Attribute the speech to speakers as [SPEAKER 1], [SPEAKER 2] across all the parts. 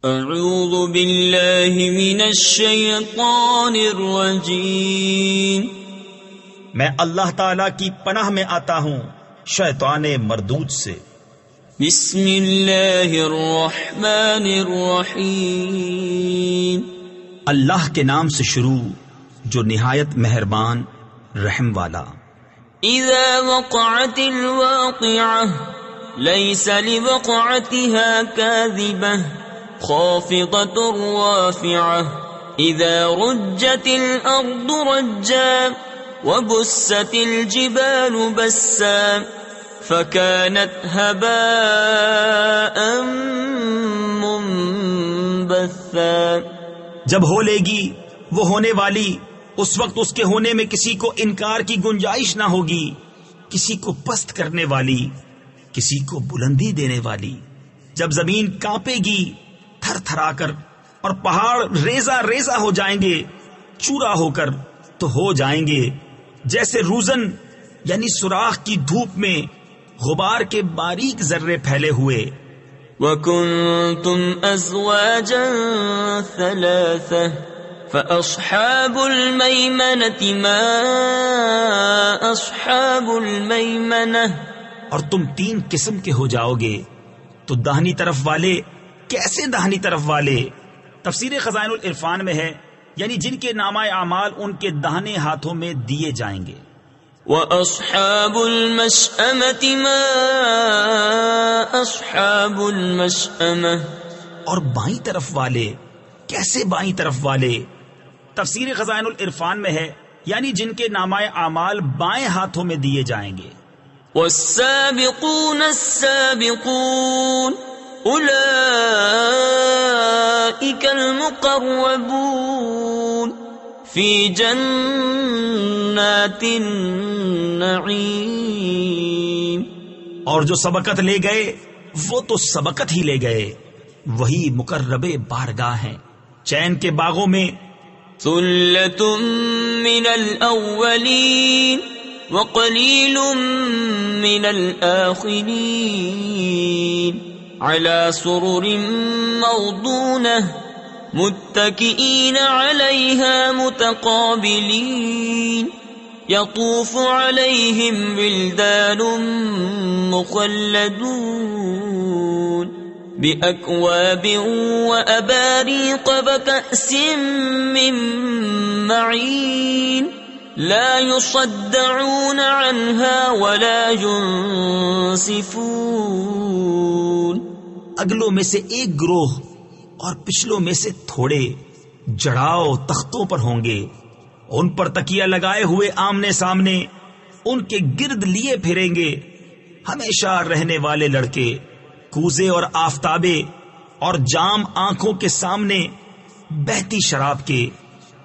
[SPEAKER 1] اعوذ باللہ من الشیطان الرجیم،
[SPEAKER 2] میں اللہ تعالی کی پناہ میں آتا ہوں شیطان مردود سے۔
[SPEAKER 1] بسم اللہ الرحمن الرحیم،
[SPEAKER 2] اللہ کے نام سے شروع جو نہایت مہربان رحم والا۔
[SPEAKER 1] اذا وقعت الواقعة لیس لوقعتها کاذبة خافضة رافعة اذا رجت الارض رجا وبست الجبال بسا فكانت هباء منبثا۔
[SPEAKER 2] جب ہو لے گی وہ ہونے والی، اس وقت اس کے ہونے میں کسی کو انکار کی گنجائش نہ ہوگی، کسی کو پست کرنے والی، کسی کو بلندی دینے والی۔ جب زمین کانپے گی تھر تھرا کر اور پہاڑ ریزہ ریزہ ہو جائیں گے، چورا ہو کر تو ہو جائیں گے جیسے روزن یعنی سوراخ کی دھوپ میں غبار کے باریک ذرے پھیلے ہوئے۔
[SPEAKER 1] وَكُنْتُمْ أَزْوَاجًا ثَلَاثَةً فَأَصْحَابُ الْمَيْمَنَةِ مَا أَصْحَابُ الْمَيْمَنَةِ۔
[SPEAKER 2] اور تم تین قسم کے ہو جاؤ گے تو داہنی طرف والے کیسے داہنی طرف والے؟ تفسیر خزائن العرفان میں ہے یعنی جن کے نامہ اعمال ان کے داہنے ہاتھوں میں دیے جائیں گے۔
[SPEAKER 1] وَأَصْحَابُ الْمَشْأَمَةِ مَا أَصْحَابُ الْمَشْأَمَةِ۔
[SPEAKER 2] اور بائیں طرف والے کیسے بائیں طرف والے؟ تفسیر خزائن العرفان میں ہے یعنی جن کے نامہ اعمال بائیں ہاتھوں میں دیے جائیں گے۔
[SPEAKER 1] وَالسَّابِقُونَ السَّابِقُونَ أُولَئِكَ الْمُقَرَّبُونَ فِي جَنَّاتِ النَّعِيمِ۔
[SPEAKER 2] اور جو سبقت لے گئے وہ تو سبقت ہی لے گئے، وہی مقرب بارگاہ ہیں چین کے باغوں میں۔
[SPEAKER 1] ثُلَّةٌ مِّنَ الْأَوَّلِينَ وَقَلِيلٌ مِّنَ الْآخِرِينَ عَلَى سُرُرٍ مَّوْضُونَةٍ مُتَّكِئِينَ عَلَيْهَا مُتَقَابِلِينَ يَطُوفُ عَلَيْهِمْ وِلْدَانٌ مُّخَلَّدُونَ بِأَكْوَابٍ وَأَبَارِيقَ وَكَأْسٍ مِّن مَّعِينٍ لا يصدعون عنها ولا ينصفون۔
[SPEAKER 2] اگلوں میں سے ایک گروہ اور پچھلوں میں سے تھوڑے جڑاؤ تختوں پر ہوں گے، ان پر تکیہ لگائے ہوئے آمنے سامنے ان کے گرد لیے پھریں گے ہمیشہ رہنے والے لڑکے، کوزے اور آفتابے اور جام آنکھوں کے سامنے بہتی شراب کے،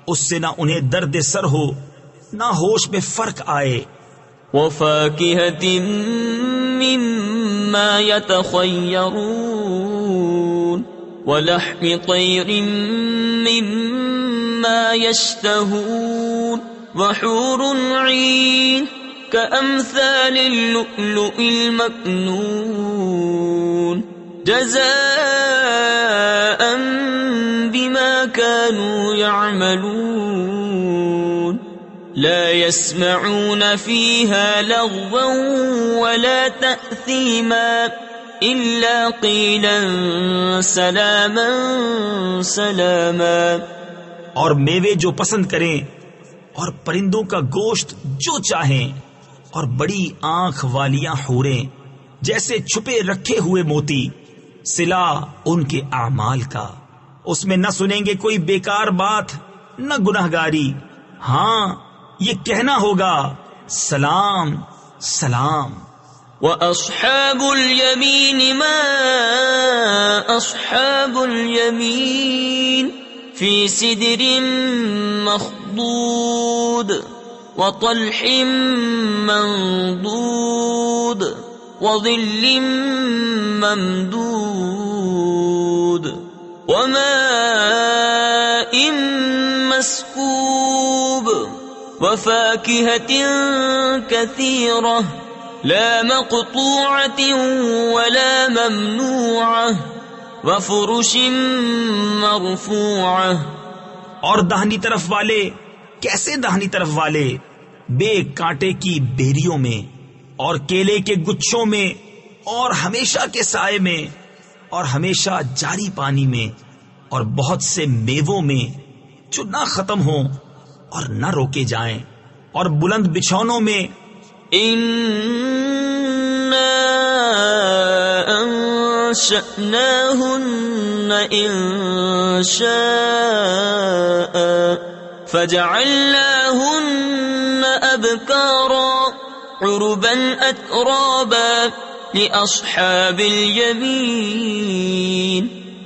[SPEAKER 2] اس سے نہ انہیں درد سر ہو نہ ہوش میں فرق آئے۔
[SPEAKER 1] وَفَاكِهَةٍ مِّمَّا يَتَخَيَّرُونَ وَلَحْمِ طَيْرٍ مِّمَّا يَشْتَهُونَ وَحُورٌ عِينٌ كَأَمْثَالِ اللُّؤْلُؤِ الْمَكْنُونِ جَزَاءً بِمَا كَانُوا يَعْمَلُونَ لا يسمعون فيها لغوا ولا تأثيما إلا قيلا سلاما سلاما۔
[SPEAKER 2] اور میوے جو پسند کریں اور پرندوں کا گوشت جو چاہیں، اور بڑی آنکھ والیاں حوریں جیسے چھپے رکھے ہوئے موتی، صلا ان کے اعمال کا، اس میں نہ سنیں گے کوئی بیکار بات نہ گناہگاری، ہاں یہ کہنا ہوگا سلام سلام۔
[SPEAKER 1] وَأَصْحَابُ الْيَمِينِ مَا أَصْحَابُ الْيَمِينِ فِي سِدْرٍ مَّخْضُودٍ وَطَلْحٍ مَّنضُودٍ وَظِلٍّ مَّمْدُودٍ وَمَاءٍ مَّسْكُوبٍ وَفَاكِهَةٍ كَثِيرَةٍ لا مقطوعة ولا ممنوعة وفرش مرفوعة.
[SPEAKER 2] اور داہنی طرف والے کیسے داہنی طرف والے؟ بے کانٹے کی بیریوں میں اور کیلے کے گچھوں میں اور ہمیشہ کے سائے میں اور ہمیشہ جاری پانی میں اور بہت سے میووں میں جو نہ ختم ہوں اور نہ روکے جائیں اور بلند بچھونوں میں.
[SPEAKER 1] إنا أنشأناهن إنشاء فجعلناهن أبكارا عربا أترابا لأصحاب اليمين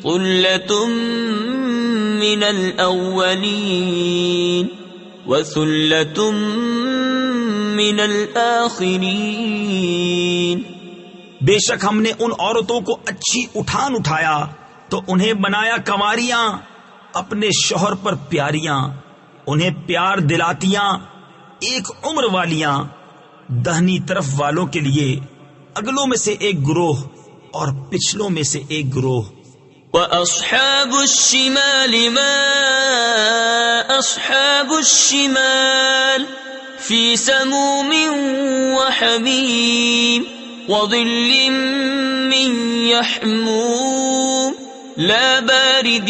[SPEAKER 1] ثلة من الأولين وثلة من الآخرين.
[SPEAKER 2] بے شک ہم نے ان عورتوں کو اچھی اٹھان اٹھایا تو انہیں بنایا کنواریاں اپنے شوہر پر پیاریاں، انہیں پیار دلاتیاں ایک عمر والیاں. دہنی طرف والوں کے لیے اگلوں میں سے ایک گروہ اور پچھلوں میں سے ایک گروہ.
[SPEAKER 1] وأصحاب الشمال ما أصحاب الشمال في سموم وحميم وظل من يحموم لا بارد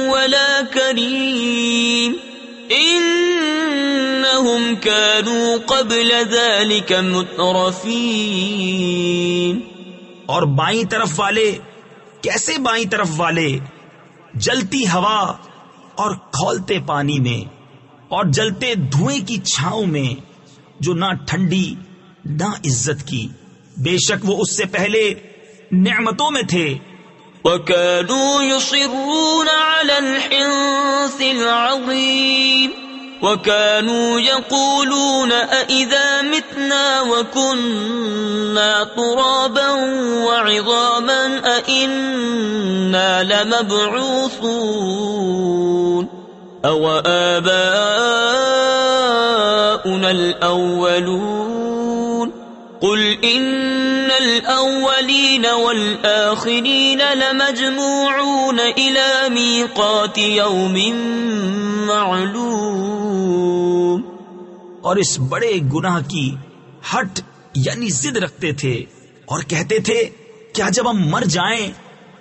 [SPEAKER 1] ولا كريم إنهم كانوا قبل ذلك مترفين.
[SPEAKER 2] اور بائیں طرف والے کیسے بائیں طرف والے؟ جلتی ہوا اور کھولتے پانی میں اور جلتے دھوئیں کی چھاؤں میں جو نہ ٹھنڈی نہ عزت کی. بے شک وہ اس سے پہلے نعمتوں میں تھے.
[SPEAKER 1] وَكَانُوا يُصِرُّونَ عَلَى الْحِنثِ الْعَظِيمِ وَكَانُوا يَقُولُونَ أَإِذَا مِتْنَا وَكُنَّا تُرَابًا وَعِظَامًا أَإِنَّا لَمَبْعُوثُونَ أَوَ آبَاؤُنَا الْأَوَّلُونَ قُلْ إِنَّ الْأَوَّلِينَ وَالْآخِرِينَ لَمَجْمُوعُونَ إِلَى مِيقَاتِ يَوْمٍ معلوم.
[SPEAKER 2] اور اس بڑے گناہ کی ہٹ یعنی ضد رکھتے تھے اور کہتے تھے کیا جب ہم مر جائیں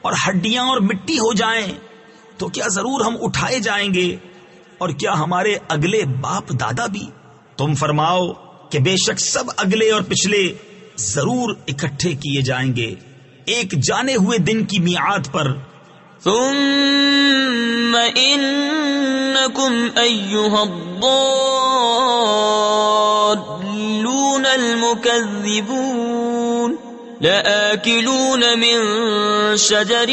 [SPEAKER 2] اور ہڈیاں اور مٹی ہو جائیں تو کیا ضرور ہم اٹھائے جائیں گے، اور کیا ہمارے اگلے باپ دادا بھی؟ تم فرماؤ کہ بے شک سب اگلے اور پچھلے ضرور اکٹھے کیے جائیں گے ایک جانے ہوئے دن کی میعاد پر.
[SPEAKER 1] ثم انکم ایھا الضالون المکذبون لآکلون من شجر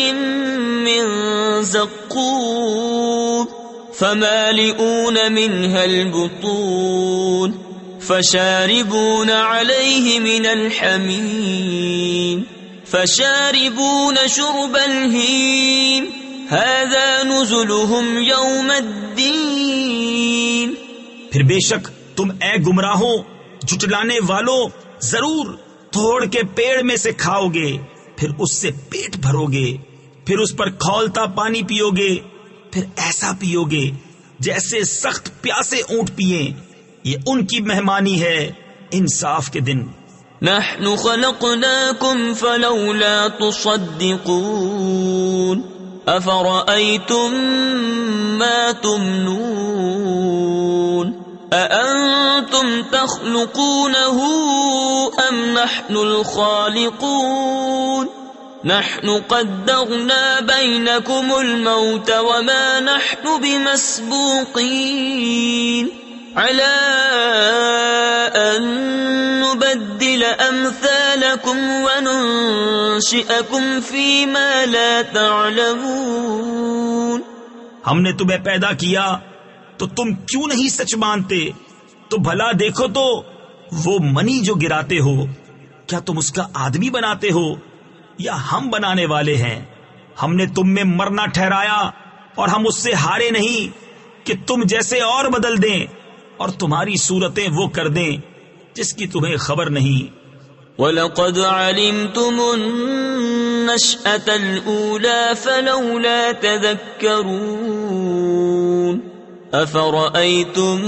[SPEAKER 1] من زقوم فمالئون منها البطون فشاربون عليه من الحميم فشاربون شرب الهيم هذا نزلهم يوم الدين.
[SPEAKER 2] پھر بے شک تم اے گمراہوں جھٹلانے والوں ضرور توڑ کے پیڑ میں سے کھاؤ گے، پھر اس سے پیٹ بھرو گے، پھر اس پر کھولتا پانی پیو گے، پھر ایسا پیو گے جیسے سخت پیاسے اونٹ پیئیں. یہ ان کی مہمانی ہے انصاف کے دن.
[SPEAKER 1] نحن خلقناكم فلولا تصدقون أفرأيتم ما تمنون أأنتم تخلقونه أم نحن الخالقون نحن قدرنا بينكم الموت وما نحن بمسبوقين على أن نبدل أمثالكم وننشئكم فيما لا تعلمون.
[SPEAKER 2] ہم نے تمہیں پیدا کیا تو تم کیوں نہیں سچ مانتے؟ تو بھلا دیکھو تو وہ منی جو گراتے ہو کیا تم اس کا آدمی بناتے ہو یا ہم بنانے والے ہیں؟ ہم نے تم میں مرنا ٹھہرایا اور ہم اس سے ہارے نہیں کہ تم جیسے اور بدل دیں اور تمہاری صورتیں وہ کر دیں جس کی تمہیں خبر نہیں.
[SPEAKER 1] وَلَقَدْ عَلِمْتُمُ النشأة الأولى فلولا تذكرون أفرأيتم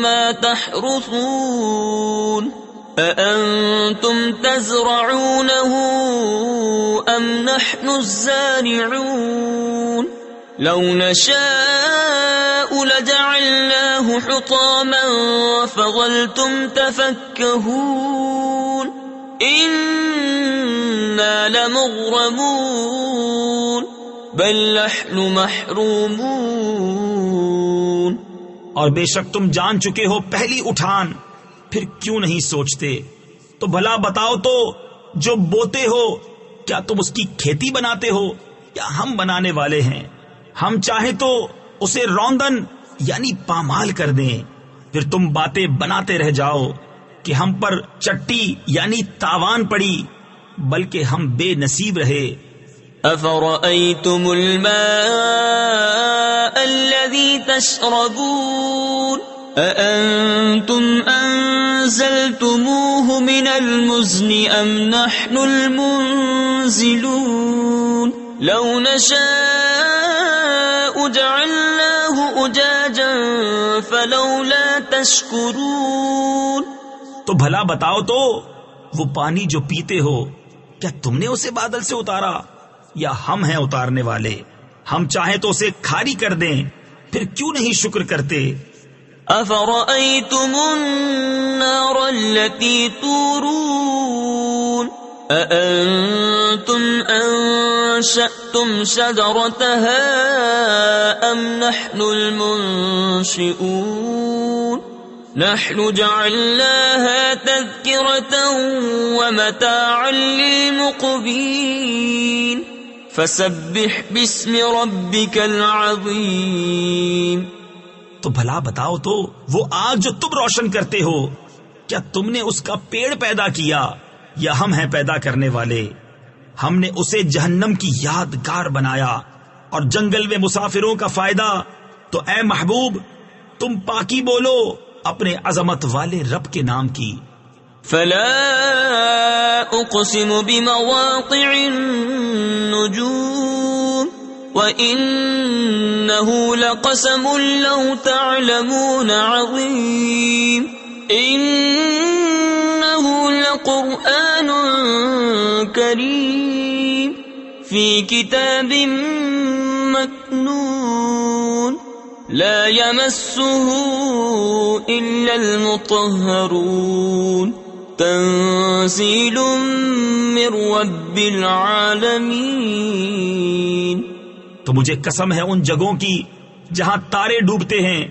[SPEAKER 1] ما تحرثون أأنتم تزرعونه أم نحن الزارعون لو نشاء لجعلناه حطاما فظلتم تفكهون إنا لمغرمون بل نحن محرومون.
[SPEAKER 2] اور بے شک تم جان چکے ہو پہلی اٹھان، پھر کیوں نہیں سوچتے؟ تو بھلا بتاؤ تو، جو بوتے ہو کیا تم اس کی کھیتی بناتے ہو یا ہم بنانے والے ہیں؟ ہم چاہیں تو اسے روندن یعنی پامال کر دیں، پھر تم باتیں بناتے رہ جاؤ کہ ہم پر چٹی یعنی تاوان پڑی، بلکہ ہم بے نصیب رہے.
[SPEAKER 1] أفرأيتم الماء الذي تشربون أأنتم أنزلتموه من المزن أم نحن المنزلون لو نشاء جعلناه أجاجا فلولا تشكرون.
[SPEAKER 2] تو بھلا بتاؤ تو، وہ پانی جو پیتے ہو کیا تم نے اسے بادل سے اتارا یا ہم ہیں اتارنے والے؟ ہم چاہیں تو اسے کھاری کر دیں، پھر کیوں نہیں شکر کرتے؟
[SPEAKER 1] أفرأيتم النار التي تورون أأنتم أنشأتم شجرتها أم نحن المنشئون نحن جعلناها تذكرة ومتاعا للمقوين فسبح باسم ربك العظيم.
[SPEAKER 2] تو بھلا بتاؤ تو، وہ آگ جو تم روشن کرتے ہو کیا تم نے اس کا پیڑ پیدا کیا یا ہم ہیں پیدا کرنے والے؟ ہم نے اسے جہنم کی یادگار بنایا اور جنگل میں مسافروں کا فائدہ. تو اے محبوب تم پاکی بولو اپنے عظمت والے رب کے نام کی.
[SPEAKER 1] فلا اقسم بمواقع النجوم وإنه لقسم لو تعلمون عظيم إنه لقرآن كريم في كتاب مكنون لا يمسه إلا المطهرون تنزيل من رب العالمين.
[SPEAKER 2] تو مجھے قسم ہے ان جگہوں کی جہاں تارے ڈوبتے ہیں،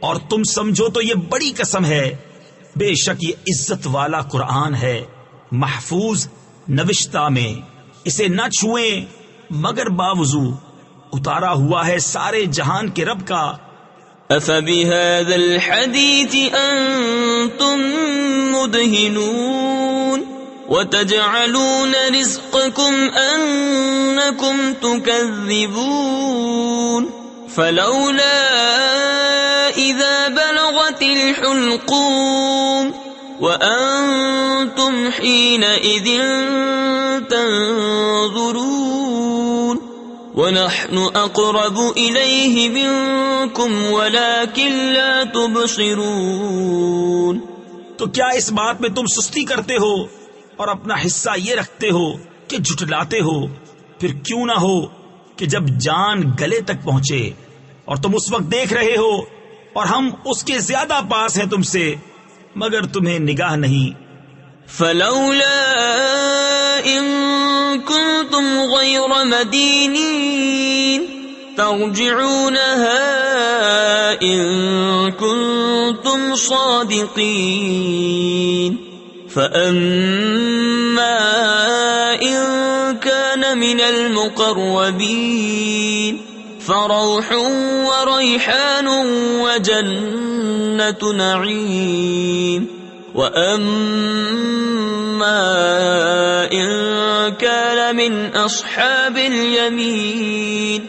[SPEAKER 2] اور تم سمجھو تو یہ بڑی قسم ہے. بے شک یہ عزت والا قرآن ہے، محفوظ نوشتہ میں، اسے نہ چھوئیں مگر باوضو، اتارا ہوا ہے سارے جہان کے رب کا.
[SPEAKER 1] أفبهذا الحديث أنتم مدهنون وتجعلون رزقكم أنكم تكذبون فلولا إذا بلغت الحلقوم وأنتم حينئذ تنظرون ونحن أقرب إليه منكم ولكن لا تبصرون.
[SPEAKER 2] تو کیا اس بات میں تم سستی کرتے ہو اور اپنا حصہ یہ رکھتے ہو کہ جھٹلاتے ہو؟ پھر کیوں نہ ہو کہ جب جان گلے تک پہنچے اور تم اس وقت دیکھ رہے ہو اور ہم اس کے زیادہ پاس ہیں تم سے، مگر تمہیں نگاہ نہیں.
[SPEAKER 1] فلولا إن كنتم غير مدينين ترجعونها إن كنتم صادقين فأما إن كان من المقربين فروح وريحان وجنة نعيم وأما إن كان من أصحاب اليمين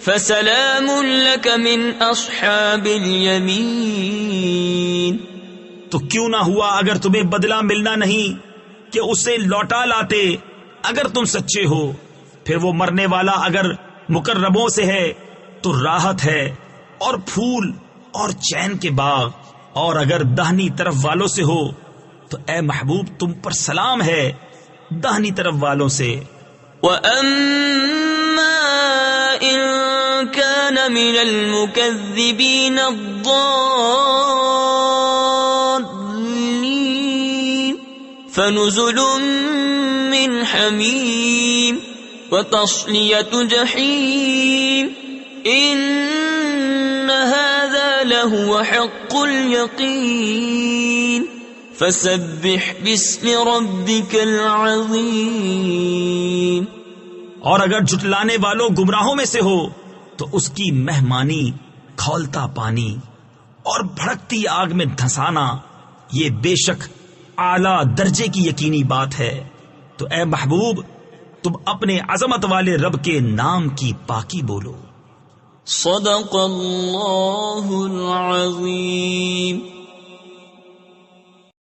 [SPEAKER 1] فسلام لك من أصحاب اليمين.
[SPEAKER 2] تو کیوں نہ ہوا اگر تمہیں بدلہ ملنا نہیں کہ اسے لوٹا لاتے اگر تم سچے ہو، پھر وہ مرنے والا اگر مقربوں سے ہے تو راحت ہے اور پھول اور چین کے باغ، اور اگر داہنی طرف والوں سے ہو تو اے محبوب تم پر سلام ہے داہنی طرف والوں سے۔
[SPEAKER 1] وَأَمَّا إِن كَانَ مِنَ الْمُكَذِّبِينَ الضَّالِّينَ فَنُزُلٌ مِّنْ حَمِيمٍ وَتَصْلِيَةُ جَحِيمٍ إِنَّ هَذَا لَهُوَ حَقُّ الْيَقِينِ فَسَبِّحْ بِاسْمِ رَبِّكَ الْعَظِيمِ۔
[SPEAKER 2] اور اگر جھٹلانے والوں گمراہوں میں سے ہو تو اس کی مہمانی، کھولتا پانی اور بھڑکتی آگ میں دھنسانا یہ بے شک اعلی درجے کی یقینی بات ہے۔ تو اے محبوب تم اپنے عظمت والے رب کے نام کی پاکی بولو۔
[SPEAKER 1] صدق اللہ العظیم۔